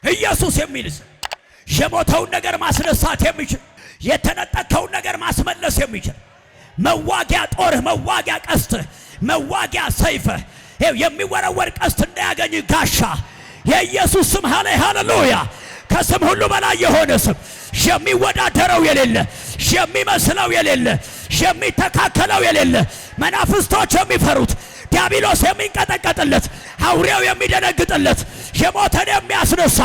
ኢየሱስ የሚል ስም የሞተውን ነገር ማስነሳት የሚችል የተነጠቀውን ነገር ማስመለስ የሚችል መዋጊያ ጦርህ፣ መዋጊያ ቀስትህ፣ መዋጊያ ሰይፍህ የሚወረወር ቀስት እንዳያገኝ ጋሻ የኢየሱስ ስም ሃሌሉያ። ከስም ሁሉ በላይ የሆነ ስም የሚወዳደረው የሌለ የሚመስለው የሌለ የሚተካከለው የሌለ መናፍስቶች የሚፈሩት ዲያብሎስ የሚንቀጠቀጥለት አውሬው የሚደነግጥለት የሞተን የሚያስነሳ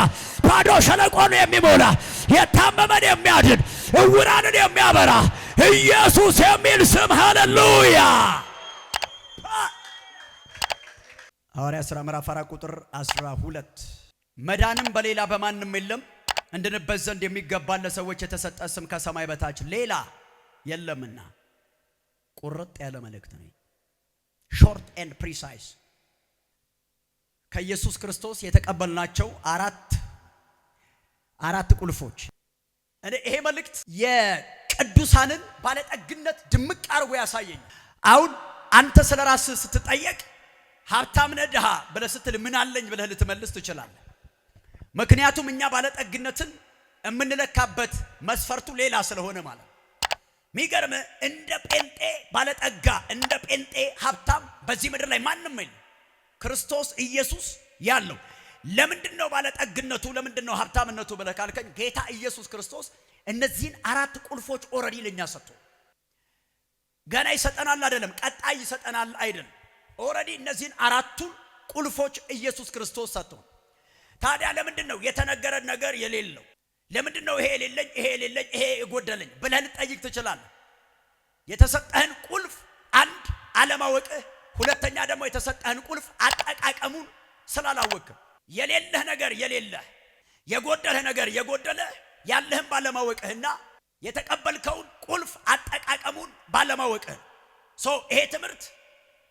ባዶ ሸለቆን የሚሞላ የታመመን የሚያድን እውራንን የሚያበራ ኢየሱስ የሚል ስም ሃሌሉያ። ሐዋርያ ሥራ ምዕራፍ 4 ቁጥር 12 መዳንም በሌላ በማንም የለም እንድንበት ዘንድ የሚገባን ለሰዎች የተሰጠ ስም ከሰማይ በታች ሌላ የለምና። ቁርጥ ያለ መልእክት ነው። ሾርት ኤንድ ፕሪሳይዝ ከኢየሱስ ክርስቶስ የተቀበልናቸው አራት ቁልፎች። ይሄ መልእክት የቅዱሳንን ባለጠግነት ድምቅ አርጎ ያሳየኝ። አሁን አንተ ስለራስህ ስትጠየቅ ሀብታም ነህ ድሃ ብለህ ስትል ምን አለኝ ብለህ ልትመልስ ትችላለህ። ምክንያቱም እኛ ባለጠግነትን የምንለካበት መስፈርቱ ሌላ ስለሆነ ማለት ነው። ሚገርም እንደ ጴንጤ ባለጠጋ እንደ ጴንጤ ሀብታም በዚህ ምድር ላይ ማንም የለም። ክርስቶስ ኢየሱስ ያለው ለምንድነው ባለጠግነቱ ለምንድነው ሀብታምነቱ ብለህ ካልከኝ ጌታ ኢየሱስ ክርስቶስ እነዚህን አራት ቁልፎች ኦሬዲ ለኛ ሰጥቶ ገና ይሰጠናል አይደለም፣ ቀጣይ ይሰጠናል አይደለም። ኦሬዲ እነዚህን አራቱን ቁልፎች ኢየሱስ ክርስቶስ ሰጥቶ ታዲያ ለምንድነው የተነገረን ነገር የሌለው? ለምንድነው ይሄ የሌለኝ ይሄ የጎደለኝ ብለህ ልጠይቅ ትችላለህ። የተሰጠህን ቁልፍ አንድ አለማወቅህ፣ ሁለተኛ ደግሞ የተሰጠህን ቁልፍ አጠቃቀሙን ስላላወቅህ። የሌለህ ነገር የሌለህ፣ የጎደለህ ነገር የጎደለህ ያለህን ባለማወቅህና የተቀበልከውን ቁልፍ አጠቃቀሙን ባለማወቅህ። ይሄ ትምህርት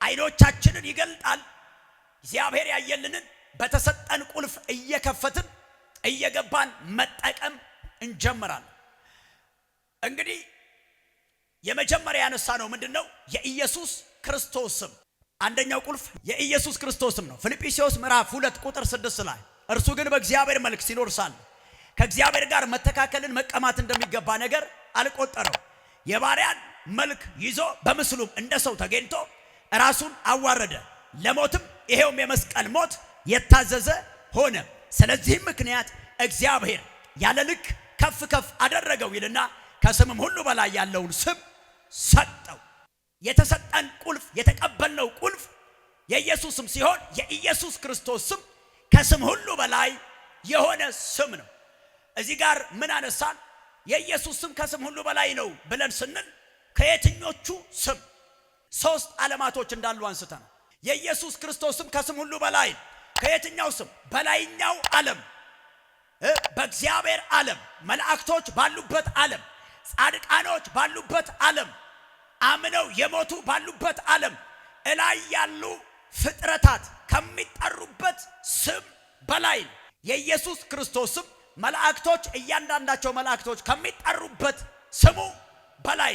አይኖቻችንን ይገልጣል። እግዚአብሔር ያየልንን በተሰጠን ቁልፍ እየከፈትን እየገባን መጠቀም እንጀምራለን። እንግዲህ የመጀመሪያ ያነሳ ነው ምንድነው? የኢየሱስ ክርስቶስ ስም። አንደኛው ቁልፍ የኢየሱስ ክርስቶስ ስም ነው። ፊልጵስዩስ ምዕራፍ 2 ቁጥር 6 ላይ እርሱ ግን በእግዚአብሔር መልክ ሲኖር ሳለ ከእግዚአብሔር ጋር መተካከልን መቀማት እንደሚገባ ነገር አልቆጠረው፣ የባሪያን መልክ ይዞ በምስሉም እንደ ሰው ተገኝቶ ራሱን አዋረደ፣ ለሞትም ይሄውም የመስቀል ሞት የታዘዘ ሆነ። ስለዚህ ምክንያት እግዚአብሔር ያለ ልክ ከፍ ከፍ አደረገው ይልና ከስምም ሁሉ በላይ ያለውን ስም ሰጠው። የተሰጠን ቁልፍ የተቀበልነው ቁልፍ የኢየሱስ ስም ሲሆን የኢየሱስ ክርስቶስ ስም ከስም ሁሉ በላይ የሆነ ስም ነው። እዚህ ጋር ምን አነሳን? የኢየሱስ ስም ከስም ሁሉ በላይ ነው ብለን ስንል ከየትኞቹ ስም ሶስት ዓለማቶች እንዳሉ አንስተናል። የኢየሱስ ክርስቶስ ስም ከስም ሁሉ በላይ ከየትኛው ስም? በላይኛው ዓለም በእግዚአብሔር ዓለም መላእክቶች ባሉበት ዓለም ጻድቃኖች ባሉበት ዓለም አምነው የሞቱ ባሉበት ዓለም እላይ ያሉ ፍጥረታት ከሚጠሩበት ስም በላይ የኢየሱስ ክርስቶስ ስም መላእክቶች እያንዳንዳቸው መላእክቶች ከሚጠሩበት ስሙ በላይ።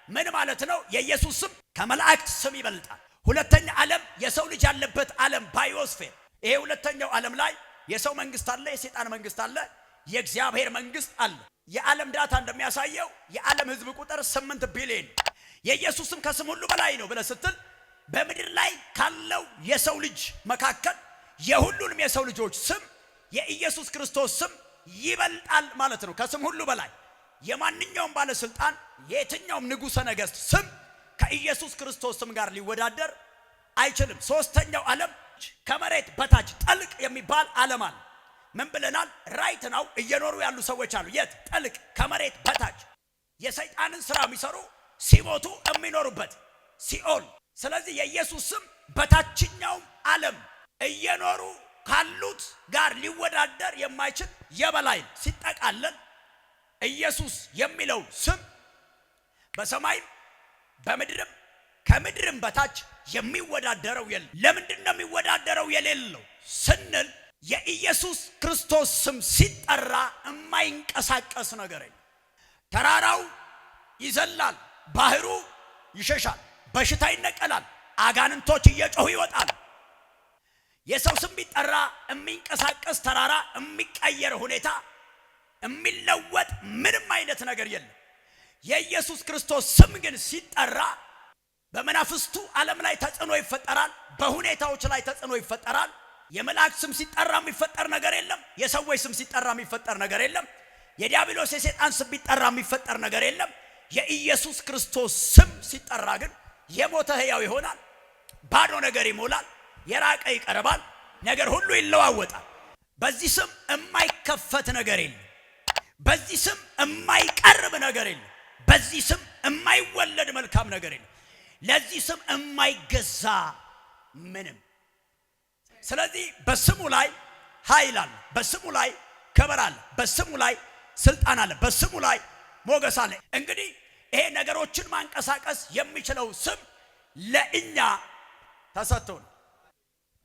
ምን ማለት ነው? የኢየሱስ ስም ከመላእክት ስም ይበልጣል። ሁለተኛ ዓለም የሰው ልጅ ያለበት ዓለም ባዮስፌር። ይሄ ሁለተኛው ዓለም ላይ የሰው መንግስት አለ፣ የሰይጣን መንግስት አለ፣ የእግዚአብሔር መንግስት አለ። የዓለም ዳታ እንደሚያሳየው የዓለም ህዝብ ቁጥር 8 ቢሊዮን። የኢየሱስ ስም ከስም ሁሉ በላይ ነው ብለህ ስትል በምድር ላይ ካለው የሰው ልጅ መካከል የሁሉንም የሰው ልጆች ስም የኢየሱስ ክርስቶስ ስም ይበልጣል ማለት ነው። ከስም ሁሉ በላይ የማንኛውም ባለስልጣን የትኛውም ንጉሠ ነገሥት ስም ከኢየሱስ ክርስቶስ ስም ጋር ሊወዳደር አይችልም። ሶስተኛው ዓለም ከመሬት በታች ጥልቅ የሚባል ዓለም አለ። ምን ብለናል? ራይት ነው እየኖሩ ያሉ ሰዎች አሉ። የት? ጥልቅ ከመሬት በታች የሰይጣንን ስራ የሚሰሩ ሲሞቱ የሚኖሩበት ሲኦል። ስለዚህ የኢየሱስ ስም በታችኛው ዓለም እየኖሩ ካሉት ጋር ሊወዳደር የማይችል የበላይ ሲጠቃለል ኢየሱስ የሚለው ስም በሰማይም በምድርም ከምድርም በታች የሚወዳደረው የለም። ለምንድን ነው የሚወዳደረው የሌለው ስንል የኢየሱስ ክርስቶስ ስም ሲጠራ የማይንቀሳቀስ ነገር የለም። ተራራው ይዘላል፣ ባህሩ ይሸሻል፣ በሽታ ይነቀላል፣ አጋንንቶች እየጮሁ ይወጣል። የሰው ስም ቢጠራ የሚንቀሳቀስ ተራራ፣ የሚቀየር ሁኔታ፣ የሚለወጥ ምንም አይነት ነገር የለም። የኢየሱስ ክርስቶስ ስም ግን ሲጠራ በመናፍስቱ ዓለም ላይ ተጽዕኖ ይፈጠራል። በሁኔታዎች ላይ ተጽዕኖ ይፈጠራል። የመላእክት ስም ሲጠራ የሚፈጠር ነገር የለም። የሰዎች ስም ሲጠራ የሚፈጠር ነገር የለም። የዲያብሎስ የሰይጣን ስም ቢጠራ የሚፈጠር ነገር የለም። የኢየሱስ ክርስቶስ ስም ሲጠራ ግን የሞተ ሕያው ይሆናል። ባዶ ነገር ይሞላል። የራቀ ይቀርባል። ነገር ሁሉ ይለዋወጣል። በዚህ ስም የማይከፈት ነገር የለም። በዚህ ስም የማይቀርብ ነገር የለም። በዚህ ስም የማይወለድ መልካም ነገር የለም። ለዚህ ስም የማይገዛ ምንም። ስለዚህ በስሙ ላይ ኃይል አለ። በስሙ ላይ ክብር አለ። በስሙ ላይ ስልጣን አለ። በስሙ ላይ ሞገስ አለ። እንግዲህ ይሄ ነገሮችን ማንቀሳቀስ የሚችለው ስም ለእኛ ተሰጥቶ ነው።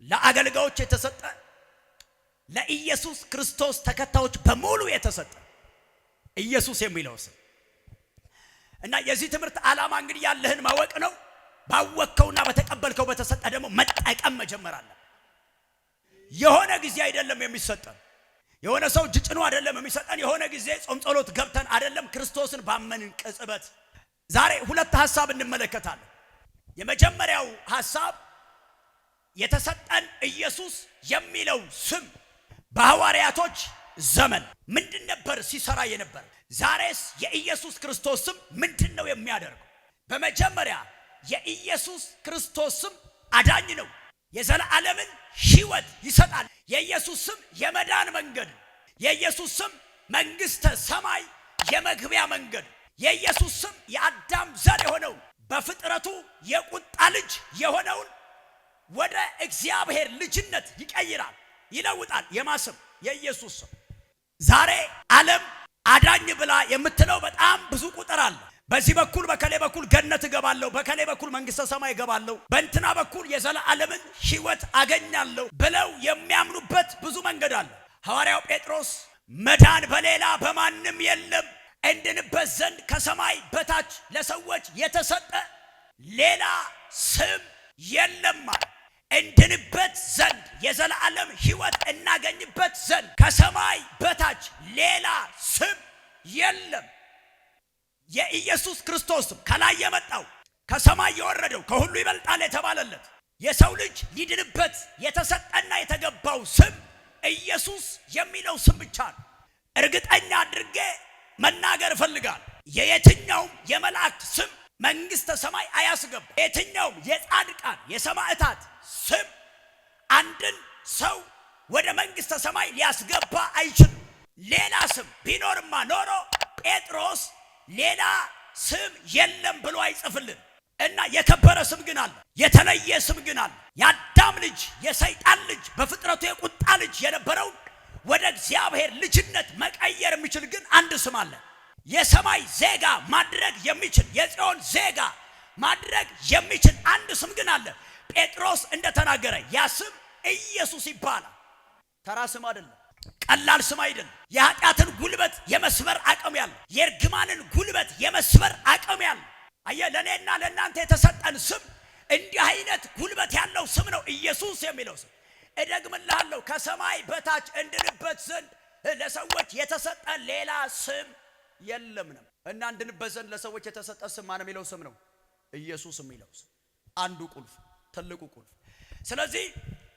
ለአገልጋዮች የተሰጠ፣ ለኢየሱስ ክርስቶስ ተከታዮች በሙሉ የተሰጠ ኢየሱስ የሚለው ስም እና የዚህ ትምህርት ዓላማ እንግዲህ ያለህን ማወቅ ነው። ባወቅከውና በተቀበልከው በተሰጠ ደግሞ መጠቀም መጀመር አለ። የሆነ ጊዜ አይደለም የሚሰጠን። የሆነ ሰው እጅ ጭኖ አይደለም የሚሰጠን። የሆነ ጊዜ ጾም ጸሎት ገብተን አይደለም። ክርስቶስን ባመንን ቅጽበት ዛሬ ሁለት ሐሳብ እንመለከታለን። የመጀመሪያው ሐሳብ የተሰጠን ኢየሱስ የሚለው ስም በሐዋርያቶች ዘመን ምንድን ነበር ሲሰራ የነበር? ዛሬስ የኢየሱስ ክርስቶስ ስም ምንድን ነው የሚያደርገው? በመጀመሪያ የኢየሱስ ክርስቶስ ስም አዳኝ ነው። የዘላለምን ሕይወት ይሰጣል። የኢየሱስ ስም የመዳን መንገድ፣ የኢየሱስ ስም መንግሥተ ሰማይ የመግቢያ መንገድ፣ የኢየሱስ ስም የአዳም ዘር የሆነው በፍጥረቱ የቁጣ ልጅ የሆነውን ወደ እግዚአብሔር ልጅነት ይቀይራል፣ ይለውጣል። የማስም የኢየሱስ ስም ዛሬ ዓለም አዳኝ ብላ የምትለው በጣም ብዙ ቁጥር አለ። በዚህ በኩል በከሌ በኩል ገነት እገባለሁ፣ በከሌ በኩል መንግሥተ ሰማይ እገባለሁ፣ በእንትና በኩል የዘላለምን ሕይወት አገኛለሁ ብለው የሚያምኑበት ብዙ መንገድ አለ። ሐዋርያው ጴጥሮስ መዳን በሌላ በማንም የለም እንድንበት ዘንድ ከሰማይ በታች ለሰዎች የተሰጠ ሌላ ስም የለም አለ። እንድንበት ዘንድ የዘላለም ሕይወት እናገኝበት ዘንድ ከሰማይ በታች ሌላ ስም የለም። የኢየሱስ ክርስቶስ ከላይ የመጣው ከሰማይ የወረደው ከሁሉ ይበልጣል የተባለለት የሰው ልጅ ሊድንበት የተሰጠና የተገባው ስም ኢየሱስ የሚለው ስም ብቻ ነው። እርግጠኛ አድርጌ መናገር እፈልጋለሁ። የየትኛውም የመላእክት ስም መንግሥተ ሰማይ አያስገባ። የትኛውም የጻድቃን የሰማዕታት ስም አንድን ሰው ወደ መንግሥተ ሰማይ ሊያስገባ አይችልም። ሌላ ስም ቢኖርማ ኖሮ ጴጥሮስ ሌላ ስም የለም ብሎ አይጽፍልን እና የከበረ ስም ግን አለ። የተለየ ስም ግን አለ። የአዳም ልጅ የሰይጣን ልጅ በፍጥረቱ የቁጣ ልጅ የነበረውን ወደ እግዚአብሔር ልጅነት መቀየር የሚችል ግን አንድ ስም አለ። የሰማይ ዜጋ ማድረግ የሚችል የጽዮን ዜጋ ማድረግ የሚችል አንድ ስም ግን አለ። ጴጥሮስ እንደተናገረ ያ ስም ኢየሱስ ይባላል። ተራ ስም አይደለም። ቀላል ስም አይደለም። የኃጢአትን ጉልበት የመስበር አቅም ያለው፣ የእርግማንን ጉልበት የመስበር አቅም ያለው። አየህ፣ ለእኔና ለእናንተ የተሰጠን ስም እንዲህ አይነት ጉልበት ያለው ስም ነው ኢየሱስ የሚለው ስም። እደግምልሃለሁ፣ ከሰማይ በታች እንድንበት ዘንድ ለሰዎች የተሰጠ ሌላ ስም የለም ነው እና እንድንበት ዘንድ ለሰዎች የተሰጠ ስም ማን የሚለው ስም ነው? ኢየሱስ የሚለው ስም። አንዱ ቁልፍ፣ ትልቁ ቁልፍ። ስለዚህ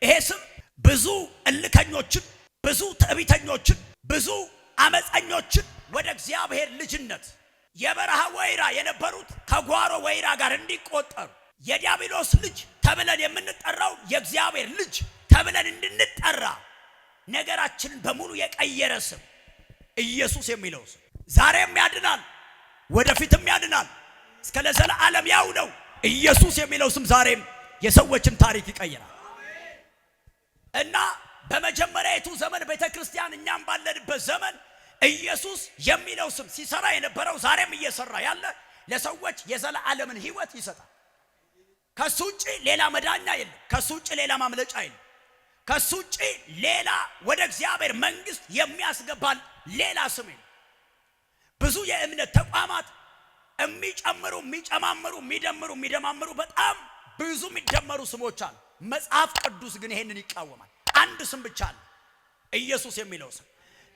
ይሄ ስም ብዙ እልከኞችን፣ ብዙ ትዕቢተኞችን፣ ብዙ አመፀኞችን ወደ እግዚአብሔር ልጅነት የበረሃ ወይራ የነበሩት ከጓሮ ወይራ ጋር እንዲቆጠሩ የዲያብሎስ ልጅ ተብለን የምንጠራው የእግዚአብሔር ልጅ ተብለን እንድንጠራ ነገራችንን በሙሉ የቀየረ ስም ኢየሱስ የሚለው ስም ዛሬም ያድናል፣ ወደፊትም ያድናል፣ እስከ ለዘላለም ያው ነው። ኢየሱስ የሚለው ስም ዛሬም የሰዎችን ታሪክ ይቀይራል እና በመጀመሪያዊቱ ዘመን ቤተክርስቲያን እኛም ባለንበት ዘመን ኢየሱስ የሚለው ስም ሲሰራ የነበረው ዛሬም እየሰራ ያለ ለሰዎች የዘላለምን ሕይወት ይሰጣል። ከሱ ውጪ ሌላ መዳኛ የለም። ከሱ ውጪ ሌላ ማምለጫ የለም። ከሱ ውጪ ሌላ ወደ እግዚአብሔር መንግሥት የሚያስገባል ሌላ ስም የለም። ብዙ የእምነት ተቋማት የሚጨምሩ የሚጨማምሩ የሚደምሩ የሚደማምሩ በጣም ብዙ የሚደመሩ ስሞች አሉ። መጽሐፍ ቅዱስ ግን ይሄንን ይቃወማል። አንድ ስም ብቻ አለ፣ ኢየሱስ የሚለው ስም።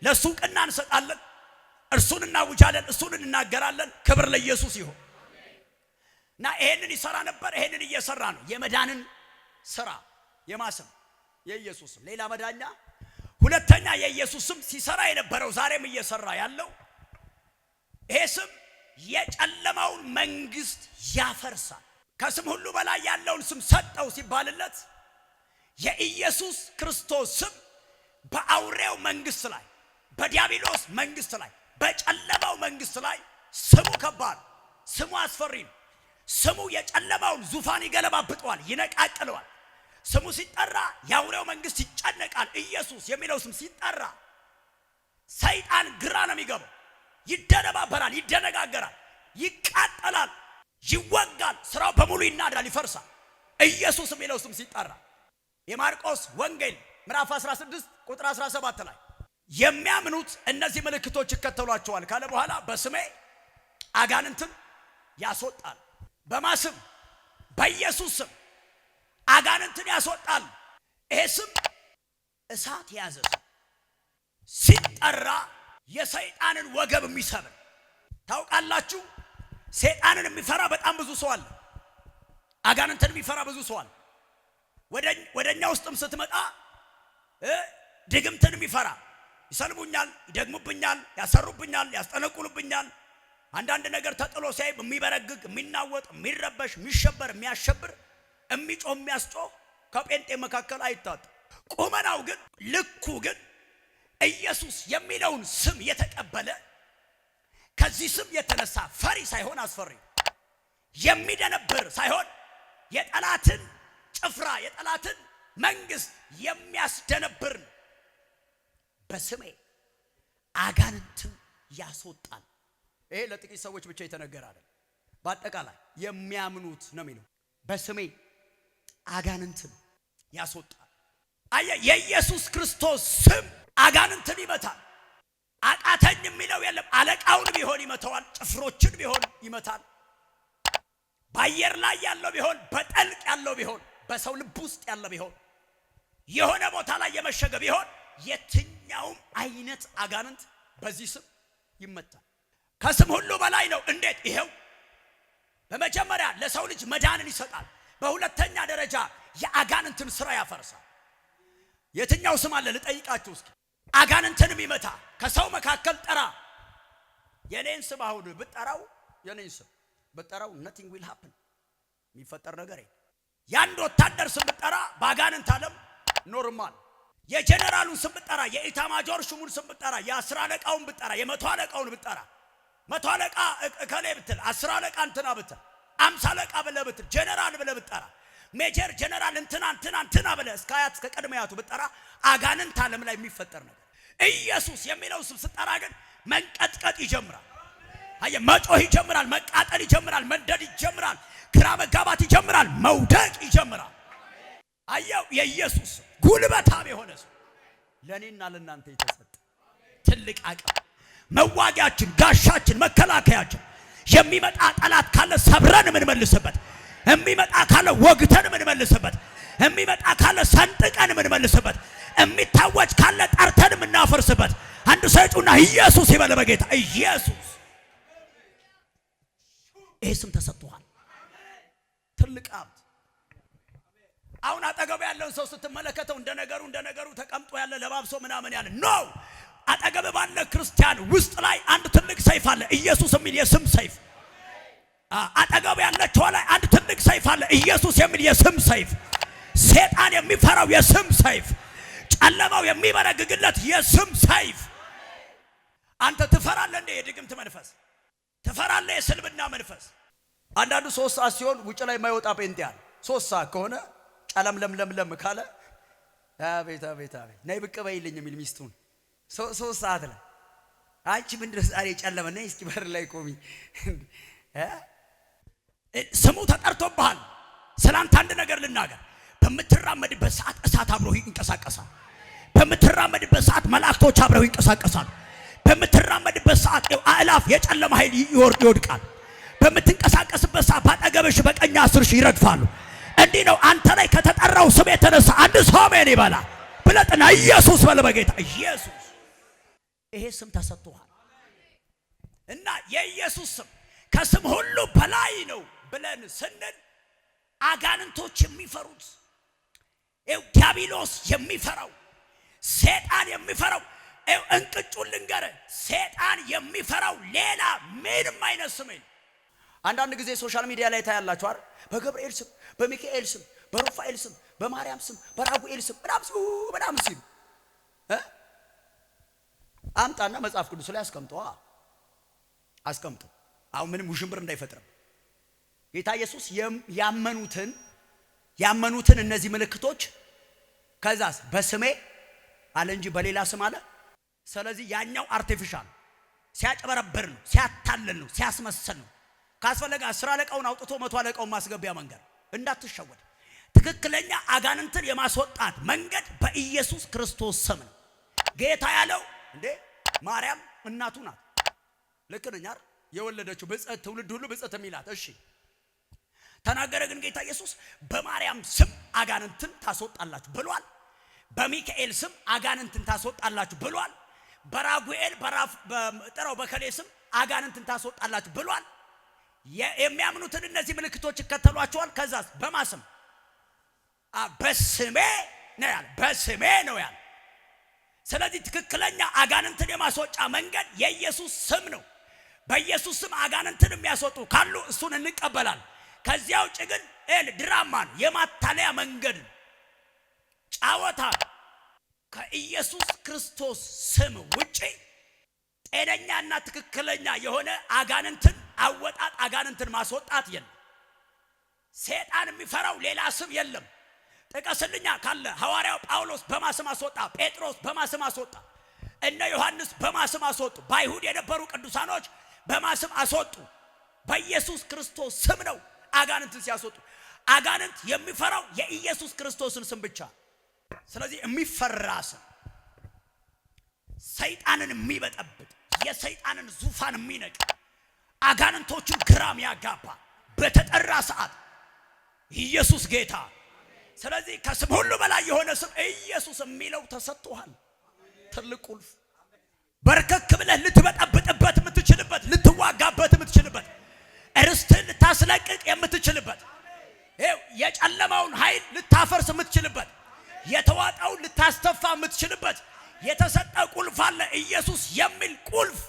ለሱ ዕውቅና እንሰጣለን፣ እርሱን እናውጃለን፣ እሱን እንናገራለን። ክብር ለኢየሱስ ይሁን። እና ይሄንን ይሰራ ነበር፣ ይሄንን እየሰራ ነው። የመዳንን ስራ የማስም የኢየሱስ ስም ሌላ መዳኛ። ሁለተኛ የኢየሱስ ስም ሲሰራ የነበረው ዛሬም እየሰራ ያለው ይሄ ስም የጨለማውን መንግስት ያፈርሳል። ከስም ሁሉ በላይ ያለውን ስም ሰጠው ሲባልለት የኢየሱስ ክርስቶስ ስም በአውሬው መንግስት ላይ፣ በዲያብሎስ መንግስት ላይ፣ በጨለማው መንግስት ላይ ስሙ ከባድ፣ ስሙ አስፈሪ ነው። ስሙ የጨለማውን ዙፋን ይገለባብጠዋል፣ ይነቃቅለዋል። ስሙ ሲጠራ የአውሬው መንግስት ይጨነቃል። ኢየሱስ የሚለው ስም ሲጠራ ሰይጣን ግራ ነው የሚገባው፣ ይደነባበራል፣ ይደነጋገራል፣ ይቃጠላል፣ ይወጋል፣ ስራው በሙሉ ይናዳል፣ ይፈርሳል። ኢየሱስ የሚለው ስም ሲጠራ የማርቆስ ወንጌል ምዕራፍ 16 ቁጥር 17 ላይ የሚያምኑት እነዚህ ምልክቶች ይከተሏቸዋል ካለ በኋላ በስሜ አጋንንትን ያስወጣል። በማስም በኢየሱስ ስም አጋንንትን ያስወጣል። ይሄ ስም እሳት ያዘ ስም ሲጠራ የሰይጣንን ወገብ የሚሰብር ታውቃላችሁ። ሰይጣንን የሚፈራ በጣም ብዙ ሰው አለ። አጋንንትን የሚፈራ ብዙ ሰው አለ። ወደኛ ውስጥም ስትመጣ ድግምትን የሚፈራ ይሰልቡኛል፣ ይደግሙብኛል፣ ያሰሩብኛል፣ ያስጠነቁሉብኛል። አንዳንድ ነገር ተጥሎ ሲያይ የሚበረግግ፣ የሚናወጥ፣ የሚረበሽ፣ የሚሸበር፣ የሚያሸብር፣ የሚጮህ፣ የሚያስጮህ ከጴንጤ መካከል አይታጣም። ቁመናው ግን ልኩ ግን ኢየሱስ የሚለውን ስም የተቀበለ ከዚህ ስም የተነሳ ፈሪ ሳይሆን አስፈሪ፣ የሚደነብር ሳይሆን የጠላትን ጭፍራ የጠላትን መንግስት የሚያስደነብር ነው። በስሜ አጋንንትን ያስወጣል። ይሄ ለጥቂት ሰዎች ብቻ የተነገረ አይደለም፣ በአጠቃላይ የሚያምኑት ነው የሚለው። በስሜ አጋንንትን ያስወጣል። አየ የኢየሱስ ክርስቶስ ስም አጋንንትን ይመታል። አቃተኝ የሚለው የለም። አለቃውን ቢሆን ይመታዋል፣ ጭፍሮችን ቢሆን ይመታል። በአየር ላይ ያለው ቢሆን፣ በጠልቅ ያለው ቢሆን፣ በሰው ልብ ውስጥ ያለው ቢሆን፣ የሆነ ቦታ ላይ የመሸገ ቢሆን የትኛውም አይነት አጋንንት በዚህ ስም ይመታል። ከስም ሁሉ በላይ ነው። እንዴት? ይሄው በመጀመሪያ ለሰው ልጅ መዳንን ይሰጣል። በሁለተኛ ደረጃ የአጋንንትን ስራ ያፈርሳል። የትኛው ስም አለ ልጠይቃችሁ እስኪ? አጋንንትንም ይመታ። ከሰው መካከል ጠራ። የኔን ስም አሁን ብጠራው፣ የኔን ስም ብጠራው nothing will happen፣ የሚፈጠር ነገር የለም። የአንድ ወታደር ስም ብጠራ በአጋንንት ዓለም ኖርማል። የጀነራሉን ስም ብጠራ፣ የኢታማጆር ሹሙን ስም ብጠራ፣ የአስር አለቃውን ብጠራ፣ የመቶ አለቃውን ብጠራ፣ መቶ አለቃ እከሌ ብትል፣ አስር አለቃ እንትና ብትል፣ አምሳ አለቃ ብለህ ብትል፣ ጀነራል ብለህ ብጠራ፣ ሜጀር ጀነራል እንትና ብለህ እስከ አያት እስከ ቀድመያቱ ብጠራ አጋንንት ዓለም ላይ የሚፈጠር ነገር። ኢየሱስ የሚለው ስም ስጠራ ግን መንቀጥቀጥ ይጀምራል። አየ መጮህ ይጀምራል፣ መቃጠል ይጀምራል፣ መንደድ ይጀምራል፣ ግራ መጋባት ይጀምራል፣ መውደቅ ይጀምራል። አየው የኢየሱስ ጉልበታም የሆነ ሰው ለኔና ለናንተ የተሰጠ ትልቅ አቅም፣ መዋጊያችን፣ ጋሻችን፣ መከላከያችን። የሚመጣ ጠላት ካለ ሰብረን የምንመልስበት፣ የሚመጣ ካለ ወግተን የምንመልስበት፣ የሚመጣ ካለ ሰንጥቀን የምንመልስበት፣ የሚታወጅ ካለ ጠርተን የምናፈርስበት። አንድ ሰይጡና ኢየሱስ ይበለ በጌታ ኢየሱስ። ይሄ ስም ተሰጥቷል፣ ትልቅ ሀብት። አሁን አጠገብ ያለውን ሰው ስትመለከተው እንደ ነገሩ ተቀምጦ ያለ ለባብሶ ምናምን ያለ ነው። አጠገብ ባለ ክርስቲያን ውስጥ ላይ አንድ ትልቅ ሰይፍ አለ፣ ኢየሱስ የሚል የስም ሰይፍ። አጠገብ ያለችው ላይ አንድ ትልቅ ሰይፍ አለ፣ ኢየሱስ የሚል የስም ሰይፍ። ሰይጣን የሚፈራው የስም ሰይፍ፣ ጨለማው የሚበረግግለት የስም ሰይፍ። አንተ ትፈራለህ እንዴ? የድግምት መንፈስ ትፈራለህ? የስልብና መንፈስ። አንዳንዱ 3 ሰዓት ሲሆን ውጭ ላይ የማይወጣ ጴንጤ አለ። 3 ሰዓት ከሆነ ጨለም ለምለም ካለ አቤት ነይ ብቅ በይልኝ የሚል ሚስቱን 3 ሰዓት ላይ አንቺ ምንድነው ዛሬ ጨለመ? ነይ እስኪ በር ላይ ቆሚ። ስሙ ተጠርቶብሃል። ስላንተ አንድ ነገር ልናገር። በምትራመድበት ሰዓት እሳት አብሮ ይንቀሳቀሳል። በምትራመድበት ሰዓት መላእክቶች አብረው ይንቀሳቀሳሉ። በምትራመድበት ሰዓት አእላፍ የጨለማ ኃይል ይወድቃል። በምትንቀሳቀስበት ሰዓት ባጠገብሽ በቀኝ 10 ሺህ ይረግፋሉ፣ እንዲህ ነው አንተ ላይ ከተጠራው ስም የተነሳ አንድ ሰው አሜን ይበላ ብለጥና ኢየሱስ በል በጌታ ኢየሱስ ይሄ ስም ተሰጥቷል እና የኢየሱስ ስም ከስም ሁሉ በላይ ነው ብለን ስንል አጋንንቶች የሚፈሩት ዲያብሎስ የሚፈራው ሰይጣን የሚፈራው እንቅጩን ልንገር ሰይጣን የሚፈራው ሌላ ምንም አይነት ስም የለም። አንዳንድ ጊዜ ሶሻል ሚዲያ ላይ ታያላችሁ አይደል? በገብርኤል ስም፣ በሚካኤል ስም፣ በሩፋኤል ስም፣ በማርያም ስም፣ በራጉኤል ስም ምናምን ሲል አምጣና መጽሐፍ ቅዱስ ላይ አስቀምጠው። አሁን ምንም ውሽንብር እንዳይፈጥር ጌታ ኢየሱስ ያመኑትን እነዚህ ምልክቶች ከዛስ በስሜ አለ እንጂ በሌላ ስም አለ። ስለዚህ ያኛው አርቲፊሻል ሲያጨበረብር ነው፣ ሲያታልል ነው፣ ሲያስመሰል ነው። ካስፈለገ 10 አለቃውን አውጥቶ 100 አለቃውን ማስገቢያ መንገድ እንዳትሸወድ። ትክክለኛ አጋንንትን የማስወጣት መንገድ በኢየሱስ ክርስቶስ ስም ነው። ጌታ ያለው እንዴ ማርያም እናቱ ናት። ልክ ነኝ አይደል? የወለደችው ብጽዕት ትውልድ ሁሉ ብጽዕት የሚላት እሺ ተናገረ። ግን ጌታ ኢየሱስ በማርያም ስም አጋንንትን ታስወጣላችሁ ብሏል። በሚካኤል ስም አጋንንትን ታስወጣላችሁ ብሏል። በራጉኤል በጥራው በከሌ ስም አጋንንትን ታስወጣላችሁ ብሏል። የሚያምኑትን እነዚህ ምልክቶች ይከተሏቸዋል። ከዛስ በማስም በስሜ ነው ያለ፣ በስሜ ነው ያለ። ስለዚህ ትክክለኛ አጋንንትን የማስወጫ መንገድ የኢየሱስ ስም ነው። በኢየሱስ ስም አጋንንትን የሚያስወጡ ካሉ እሱን እንቀበላለን። ከዚያ ውጭ ግን ድራማን የማታለያ መንገድ ጫወታ ከኢየሱስ ክርስቶስ ስም ውጪ ጤነኛና ትክክለኛ የሆነ አጋንንትን አወጣጥ አጋንንትን ማስወጣት የለም። ሰይጣን የሚፈራው ሌላ ስም የለም። ጥቀስልኛ ካለ ሐዋርያው ጳውሎስ በማስም አስወጣ፣ ጴጥሮስ በማስም አስወጣ፣ እነ ዮሐንስ በማስም አስወጡ። በአይሁድ የነበሩ ቅዱሳኖች በማስም አስወጡ። በኢየሱስ ክርስቶስ ስም ነው አጋንንትን ሲያስወጡ። አጋንንት የሚፈራው የኢየሱስ ክርስቶስን ስም ብቻ። ስለዚህ የሚፈራ ስም ሰይጣንን የሚበጠብጥ የሰይጣንን ዙፋን የሚነቅ አጋንንቶችን ግራም ያጋባ በተጠራ ሰዓት ኢየሱስ ጌታ። ስለዚህ ከስም ሁሉ በላይ የሆነ ስም ኢየሱስ የሚለው ተሰጥቷል። ትልቅ ቁልፍ በርከክ ብለህ ልትበጠብጥበት የምትችልበት፣ ልትዋጋበት የምትችልበት፣ ርስትህን ልታስለቅቅ የምትችልበት፣ የጨለማውን ኃይል ልታፈርስ የምትችልበት፣ የተዋጣውን ልታስተፋ የምትችልበት የተሰጠ ቁልፍ አለ። ኢየሱስ የሚል ቁልፍ